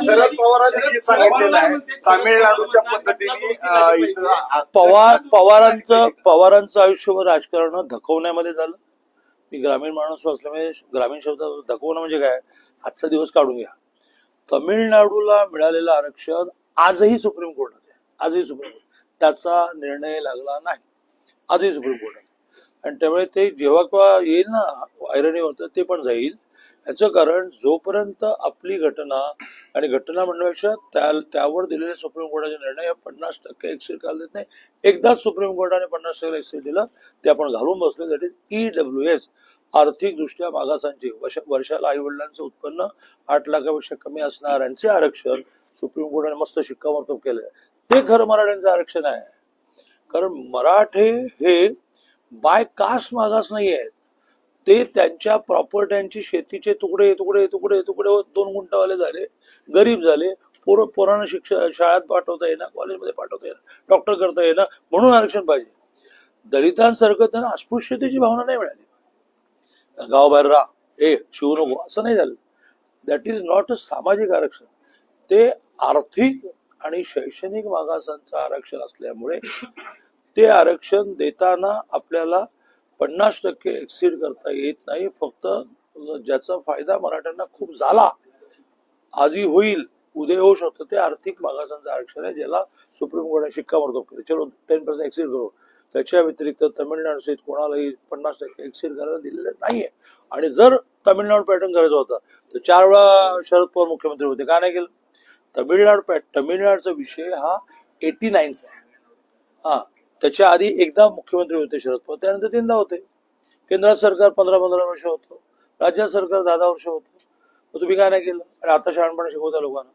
शरद पवारांनी सांगितलेलं आहे तामिळनाडूच्या पद्धतीने पवारांचं आयुष्यभर राजकारण धकवण्यामध्ये झालं. मी ग्रामीण माणूस असल्यामुळे ग्रामीण शब्द धकवणं म्हणजे काय, आजचा दिवस काढून घ्या. तमिळनाडूला मिळालेलं आरक्षण आजही सुप्रीम कोर्टात आहे, आजही सुप्रीम कोर्ट त्याचा निर्णय लागला नाही, आजही सुप्रीम कोर्टात. आणि त्यामुळे ते जेव्हा केव्हा येईल ना ऐरणी होतं ते पण जाईल. याचं कारण जोपर्यंत आपली घटना आणि घटना म्हणण्यापेक्षा त्यावर दिलेले सुप्रीम कोर्टाचे निर्णय 50% एक्सेल काल देत नाही. एकदाच सुप्रीम कोर्टाने 50% एक्सेल दिलं, ते आपण घालून बसलो. दॅट इज EWS, आर्थिक दृष्ट्या मागासांची वर्षाला आई वडिलांचं उत्पन्न 8 लाखापेक्षा कमी असणाऱ्यांचे आरक्षण सुप्रीम कोर्टाने मस्त शिक्कामोर्तब केलंय. ते खरं मराठ्यांचं आरक्षण आहे. कारण मराठे हे बाय कास्ट मागास नाही आहेत, ते त्यांच्या प्रॉपर्ट्यांची शेतीचे तुकडे तुकडे तुकडे तुकडे 2 गुंठावाले झाले, गरीब झाले, पोरांना शाळेत पाठवता येणार, कॉलेजमध्ये पाठवता येणार, डॉक्टर करता येणार, म्हणून आरक्षण पाहिजे. दलितांसारखं त्यांना अस्पृश्यतेची भावना नाही मिळाली. गावाबाहेर राहा, शिवू नको असं नाही झालं. दॅट इज नॉट अ सामाजिक आरक्षण, ते आर्थिक आणि शैक्षणिक मागासांचं आरक्षण असल्यामुळे ते आरक्षण देताना आपल्याला 50% एक्सीड करता येत नाही. फक्त ज्याचा फायदा मराठ्यांना खूप झाला, आजही होईल, उद्या होऊ शकतं, ते आर्थिक मागासांचं आरक्षण आहे, ज्याला सुप्रीम कोर्टाने शिक्कामोर्तब केले. चलो 10% एक्सीड करू. त्याच्या व्यतिरिक्त तमिळनाडू सहित कोणालाही 50% एक्सीड करायला दिलेलं नाहीये. आणि जर तमिळनाडू पॅटर्न करायचा होता तर 4 वेळा शरद पवार मुख्यमंत्री होते, का नाही केलं? तमिळनाडूचा विषय हा 89चा आहे. हा, त्याच्या आधी एकदा मुख्यमंत्री होते शरद पवार, त्यानंतर 3दा होते. केंद्रात सरकार 15-15 वर्ष होतं, राज्यात सरकार 10-10 वर्ष होतं. मग तुम्ही काय नाही केलं? आणि आता शहाणपणा शिकवता लोकांना.